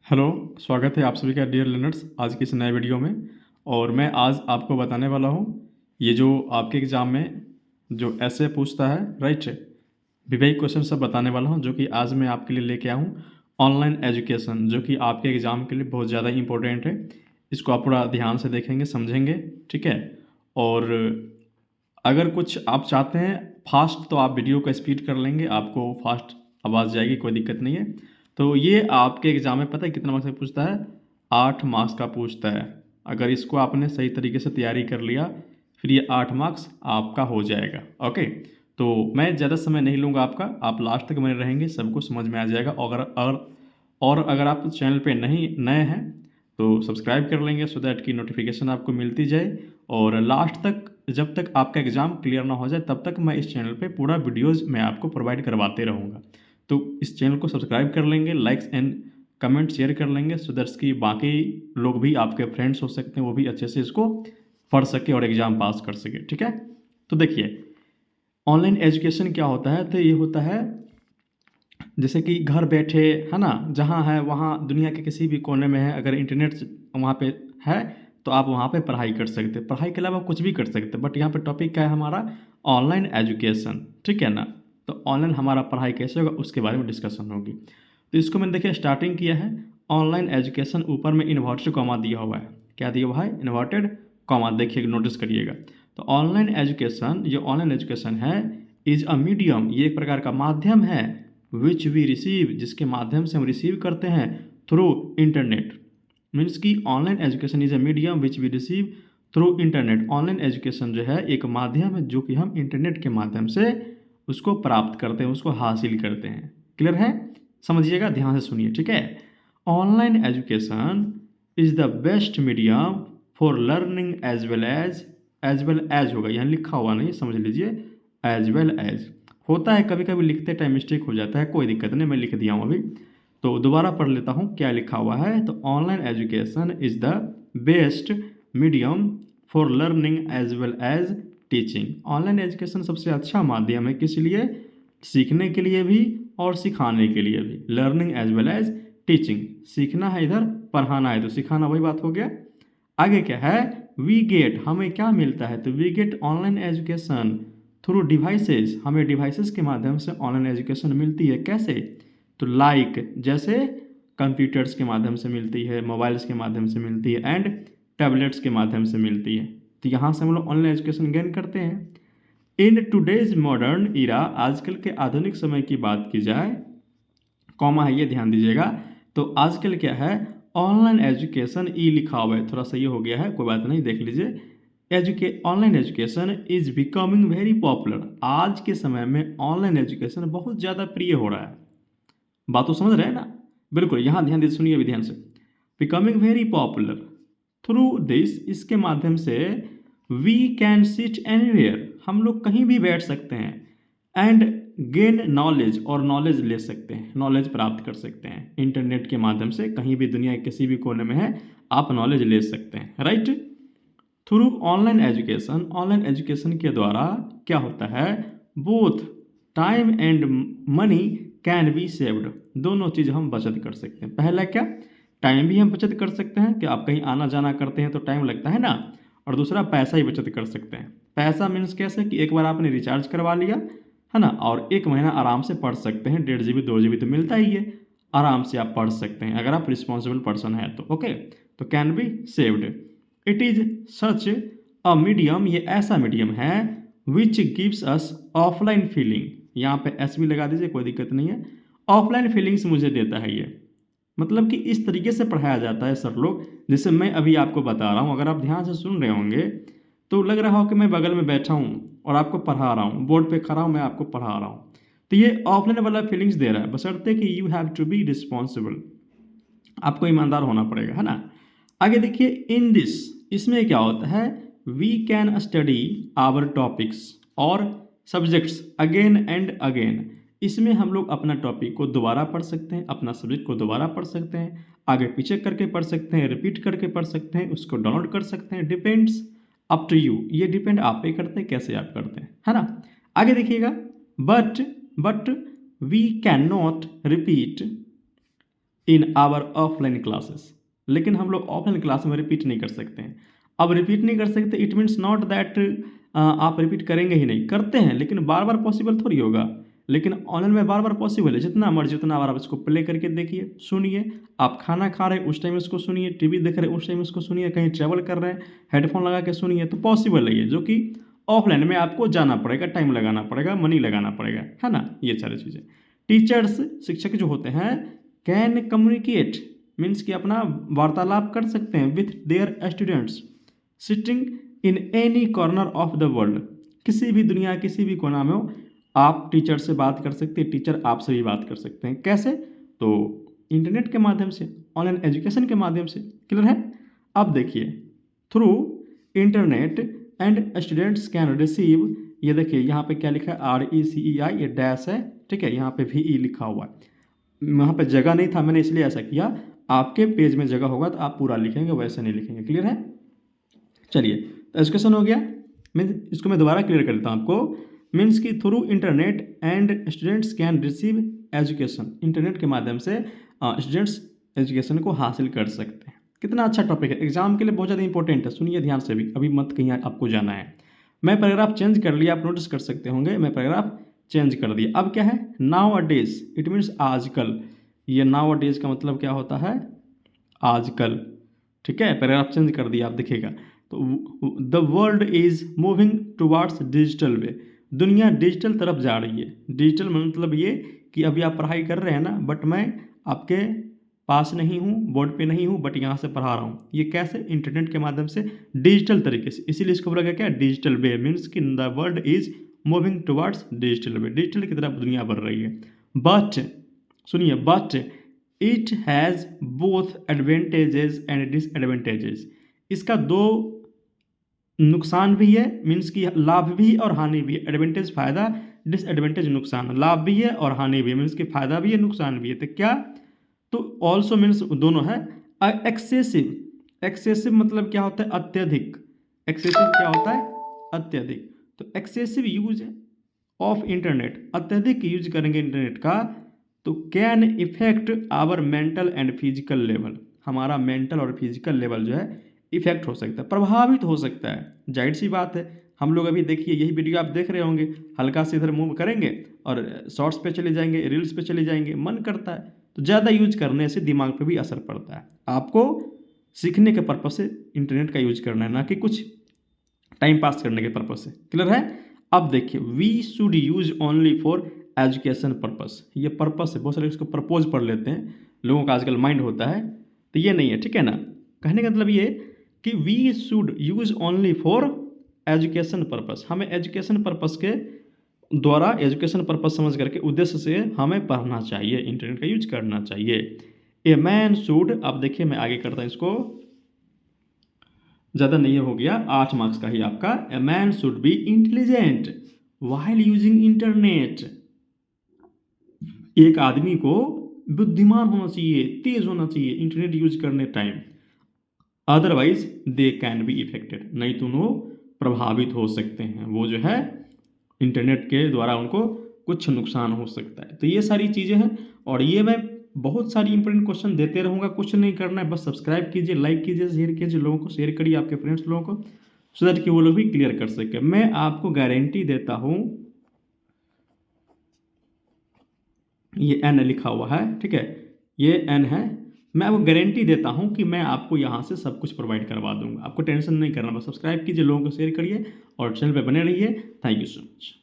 Hello, स्वागत है आप सभी का डियर लर्नर्स आज की इस नए वीडियो में। और मैं आज आपको बताने वाला हूँ ये जो आपके एग्ज़ाम में जो ऐसे पूछता है, राइट, विवेक क्वेश्चन सब बताने वाला हूँ जो कि आज मैं आपके लिए लेके आया हूँ। ऑनलाइन एजुकेशन जो कि आपके एग्ज़ाम के लिए बहुत ज़्यादा इंपॉर्टेंट है। इसको आप पूरा ध्यान से देखेंगे, समझेंगे, ठीक है। और अगर कुछ आप चाहते हैं फास्ट तो आप वीडियो का स्पीड कर लेंगे, आपको फास्ट आवाज़ जाएगी, कोई दिक्कत नहीं है। तो ये आपके एग्ज़ाम में पता है कितना मार्क्स का पूछता है? 8 मार्क्स का पूछता है। अगर इसको आपने सही तरीके से तैयारी कर लिया फिर ये 8 मार्क्स आपका हो जाएगा। ओके, तो मैं ज़्यादा समय नहीं लूँगा आपका, आप लास्ट तक बने रहेंगे, सबको समझ में आ जाएगा। और अगर आप चैनल पे नहीं नए हैं तो सब्सक्राइब कर लेंगे सो दैट की नोटिफिकेशन आपको मिलती जाए। और लास्ट तक जब तक आपका एग्ज़ाम क्लियर ना हो जाए तब तक मैं इस चैनल पे पूरा वीडियोज़ मैं आपको प्रोवाइड करवाते रहूँगा। तो इस चैनल को सब्सक्राइब कर लेंगे, लाइक्स एंड कमेंट शेयर कर लेंगे सो दैट्स कि बाकी लोग भी आपके फ्रेंड्स हो सकते हैं, वो भी अच्छे से इसको पढ़ सके और एग्ज़ाम पास कर सके, ठीक है। तो देखिए ऑनलाइन एजुकेशन क्या होता है, तो ये होता है जैसे कि घर बैठे, है ना, जहाँ है वहाँ दुनिया के किसी भी कोने में है, अगर इंटरनेट वहाँ पे है तो आप वहाँ पे पढ़ाई कर सकते हैं। पढ़ाई के अलावा कुछ भी कर सकते हैं, बट यहाँ पे टॉपिक क्या है हमारा? ऑनलाइन एजुकेशन, ठीक है ना। तो ऑनलाइन हमारा पढ़ाई कैसे होगा उसके बारे में डिस्कशन होगी। तो इसको मैंने देखिए स्टार्टिंग किया है ऑनलाइन एजुकेशन, ऊपर में इन्वर्टेड कॉमा दिया हुआ है। क्या दिया हुआ है? इन्वर्टेड कॉमा, देखिए नोटिस करिएगा। तो ऑनलाइन एजुकेशन, ये ऑनलाइन एजुकेशन है, इज अ मीडियम, ये एक प्रकार का माध्यम है, विच वी रिसीव, जिसके माध्यम से हम रिसीव करते हैं थ्रू इंटरनेट। मीन्स कि online education is a medium which we receive through internet. Online education जो है एक माध्यम है जो कि हम इंटरनेट के माध्यम से उसको प्राप्त करते हैं, उसको हासिल करते हैं। क्लियर है? समझिएगा, ध्यान से सुनिए, ठीक है। Online education is the best medium for learning as well as होगा, यहाँ लिखा हुआ नहीं, समझ लीजिए, एज वेल एज होता है, कभी कभी लिखते टाइम मिस्टेक हो जाता है, कोई दिक्कत नहीं, मैं लिख दिया हूँ अभी। तो दोबारा पढ़ लेता हूँ क्या लिखा हुआ है। तो online education is the best medium for learning as well as teaching. Online education सबसे अच्छा माध्यम है, किस लिए? सीखने के लिए भी और सिखाने के लिए भी। Learning as well as teaching, सीखना है इधर, पढ़ाना है तो सिखाना, वही बात हो गया। आगे क्या है? वी गेट, हमें क्या मिलता है? तो we get online education through devices, हमें डिवाइसेस के माध्यम से ऑनलाइन एजुकेशन मिलती है। कैसे? तो लाइक जैसे कंप्यूटर्स के माध्यम से मिलती है, मोबाइल्स के माध्यम से मिलती है, एंड टैबलेट्स के माध्यम से मिलती है। तो यहाँ से हम लोग ऑनलाइन एजुकेशन गेन करते हैं। इन टुडेज मॉडर्न इरा, आजकल के आधुनिक समय की बात की जाए, कॉमा है ये ध्यान दीजिएगा। तो आजकल क्या है? ऑनलाइन एजुकेशन ई लिखा हुआ है, थोड़ा सा ये हो गया है, कोई बात नहीं, देख लीजिए। Online education is becoming very popular, आज के समय में ऑनलाइन एजुकेशन बहुत ज़्यादा प्रिय हो रहा है। बात तो समझ रहे हैं ना? बिल्कुल, यहाँ ध्यान दीजिए, सुनिए भी ध्यान से। Becoming very popular through this, इसके माध्यम से वी कैन सिट एनीवेयर, हम लोग कहीं भी बैठ सकते हैं, एंड गेन नॉलेज, और नॉलेज ले सकते हैं, नॉलेज प्राप्त कर सकते हैं इंटरनेट के माध्यम से, कहीं भी दुनिया के किसी भी कोने में है आप नॉलेज ले सकते हैं, right. Through online education, online education के द्वारा क्या होता है? Both time and money can be saved, दोनों चीज़ हम बचत कर सकते हैं। पहला क्या? टाइम भी हम बचत कर सकते हैं कि आप कहीं आना जाना करते हैं तो टाइम लगता है ना, और दूसरा पैसा ही बचत कर सकते हैं। पैसा मीन्स कैसे कि एक बार आपने रिचार्ज करवा लिया है ना, और एक महीना आराम से पढ़ सकते हैं, 1.5 GB 2 GB तो मिलता ही है, आराम से आप पढ़ सकते हैं अगर आप रिस्पॉन्सिबल पर्सन है तो। ओके, तो can be saved. It is such a medium, ये ऐसा मीडियम है which gives us offline feeling, यहाँ पे एस भी लगा दीजिए, कोई दिक्कत नहीं है। ऑफलाइन फीलिंग्स मुझे देता है ये, मतलब कि इस तरीके से पढ़ाया जाता है सर लोग, जैसे मैं अभी आपको बता रहा हूँ, अगर आप ध्यान से सुन रहे होंगे तो लग रहा हो कि मैं बगल में बैठा हूँ और आपको पढ़ा रहा हूँ, बोर्ड पे खड़ा हूँ, मैं आपको पढ़ा रहा हूँ। तो ये ऑफलाइन वाला फीलिंग्स दे रहा है, बशर्ते कि you have to be responsible, आपको ईमानदार होना पड़ेगा, है ना। आगे देखिए, इन दिस, इसमें क्या होता है? We can study our topics और सब्जेक्ट्स अगेन एंड अगेन, इसमें हम लोग अपना टॉपिक को दोबारा पढ़ सकते हैं, अपना सब्जेक्ट को दोबारा पढ़ सकते हैं, आगे पीछे करके पढ़ सकते हैं, रिपीट करके पढ़ सकते हैं, उसको डाउनलोड कर सकते हैं, डिपेंड्स अप टू यू, ये डिपेंड आप पे करते हैं कैसे आप करते हैं, है ना। आगे देखिएगा, but we can not repeat in our offline classes, लेकिन हम लोग ऑफलाइन क्लास में रिपीट नहीं कर सकते हैं। अब रिपीट नहीं कर सकते, इट मीन्स नॉट दैट आप रिपीट करेंगे ही नहीं, करते हैं लेकिन बार बार पॉसिबल थोड़ी होगा। लेकिन ऑनलाइन में बार बार पॉसिबल है, जितना मर्जी उतना बार आप इसको प्ले करके देखिए, सुनिए। आप खाना खा रहे हैं उस टाइम इसको सुनिए, टीवी देख रहे हैं उस टाइम इसको सुनिए, कहीं ट्रैवल कर रहे हैं हेडफोन लगा के सुनिए, तो पॉसिबल है ये, जो कि ऑफलाइन में आपको जाना पड़ेगा, टाइम लगाना पड़ेगा, मनी लगाना पड़ेगा, है ना, ये सारी चीज़ें। टीचर्स, शिक्षक जो होते हैं, कैन कम्युनिकेट मीन्स कि अपना वार्तालाप कर सकते हैं with their students sitting in any corner of the world. किसी भी दुनिया किसी भी कोना में हो, आप टीचर से बात कर सकते हैं, टीचर आपसे भी बात कर सकते हैं। कैसे? तो इंटरनेट के माध्यम से, ऑनलाइन एजुकेशन के माध्यम से। क्लियर है? अब देखिए, through internet and students can receive, ये देखिए यहाँ पे क्या लिखा है, RECEI, ये डैश है, ठीक है, यहाँ पे VE लिखा हुआ है। वहाँ पे जगह नहीं था, मैंने इसलिए ऐसा किया। आपके पेज में जगह होगा तो आप पूरा लिखेंगे, वैसे नहीं लिखेंगे। क्लियर है? चलिए, तो एजुकेशन हो गया। इसको मैं दोबारा क्लियर कर देता हूँ आपको। मीन्स कि through internet and students can receive education, internet के माध्यम से स्टूडेंट्स एजुकेशन को हासिल कर सकते हैं। कितना अच्छा टॉपिक है, एग्जाम के लिए बहुत ज़्यादा इंपॉर्टेंट है। सुनिए ध्यान से भी, अभी मत कहीं आपको जाना है। मैं पैराग्राफ चेंज कर लिया, आप नोटिस कर सकते होंगे, मैं पैराग्राफ चेंज कर दिया। अब क्या है, now a days, it means आजकल। ये नाउ अ डेज का मतलब क्या होता है, आजकल। ठीक है, पैराग्राफ चेंज कर दिया, आप देखिएगा। तो the world is moving towards digital way, दुनिया डिजिटल तरफ जा रही है। डिजिटल मतलब ये कि अभी आप पढ़ाई कर रहे हैं ना, बट मैं आपके पास नहीं हूँ, बोर्ड पे नहीं हूँ, बट यहाँ से पढ़ा रहा हूँ। ये कैसे? इंटरनेट के माध्यम से, डिजिटल तरीके से। इसीलिए इसको बोला गया क्या, डिजिटल वे। मीन्स कि the world is moving towards digital way, digital की तरफ दुनिया बढ़ रही है। बट सुनिए, but it has both advantages and disadvantages, इसका दो नुकसान भी है, मीन्स कि लाभ भी और हानि भी है। एडवांटेज फायदा, डिसएडवांटेज नुकसान। लाभ भी है और हानि भी है, मीन्स कि फायदा भी है नुकसान भी है। तो क्या, तो ऑल्सो मीन्स दोनों है। एक्सेसिव, एक्सेसिव मतलब क्या होता है, अत्यधिक। एक्सेसिव क्या होता है, अत्यधिक। तो एक्सेसिव यूज ऑफ इंटरनेट, अत्यधिक यूज करेंगे इंटरनेट का, तो can affect our mental and physical level, हमारा मेंटल और फिजिकल लेवल जो है इफेक्ट हो सकता है, प्रभावित हो सकता है। जाहिर सी बात है, हम लोग अभी देखिए, यही वीडियो आप देख रहे होंगे, हल्का से इधर मूव करेंगे और शॉर्ट्स पे चले जाएंगे, रील्स पे चले जाएंगे, मन करता है। तो ज़्यादा यूज करने से दिमाग पे भी असर पड़ता है। आपको सीखने के पर्पज से इंटरनेट का यूज करना है, ना कि कुछ टाइम पास करने के पर्पज से। क्लियर है? अब देखिए, we should use only for education purpose, ये पर्पस है। बहुत सारे इसको प्रपोज पढ़ लेते हैं, लोगों का आजकल माइंड होता है, तो ये नहीं है। ठीक है ना? कहने का मतलब ये कि we should use only for education purpose, हमें एजुकेशन पर्पस के द्वारा, एजुकेशन पर्पस समझ करके, उद्देश्य से हमें पढ़ना चाहिए, इंटरनेट का यूज करना चाहिए। ए मैन शुड, अब देखिए मैं आगे करता हूँ इसको, ज़्यादा नहीं हो गया, 8 मार्क्स का ही आपका। A man should be intelligent while using internet, एक आदमी को बुद्धिमान होना चाहिए, तेज होना चाहिए इंटरनेट यूज करने time. Otherwise they can be affected, नहीं तो वो प्रभावित हो सकते हैं, वो जो है इंटरनेट के द्वारा उनको कुछ नुकसान हो सकता है। तो ये सारी चीज़ें हैं, और ये मैं बहुत सारी इंपॉर्टेंट क्वेश्चन देते रहूँगा। कुछ नहीं करना है, बस सब्सक्राइब कीजिए, लाइक कीजिए, शेयर कीजिए, लोगों को शेयर करिए, आपके फ्रेंड्स लोगों को, सो दैट कि वो लोग भी क्लियर कर सके। मैं आपको गारंटी देता हूँ, ये एन लिखा हुआ है, ठीक है, ये एन है, मैं आपको गारंटी देता हूं कि मैं आपको यहां से सब कुछ प्रोवाइड करवा दूंगा। आपको टेंशन नहीं करना, बस सब्सक्राइब कीजिए, लोगों को शेयर करिए और चैनल पे बने रहिए। Thank you so much.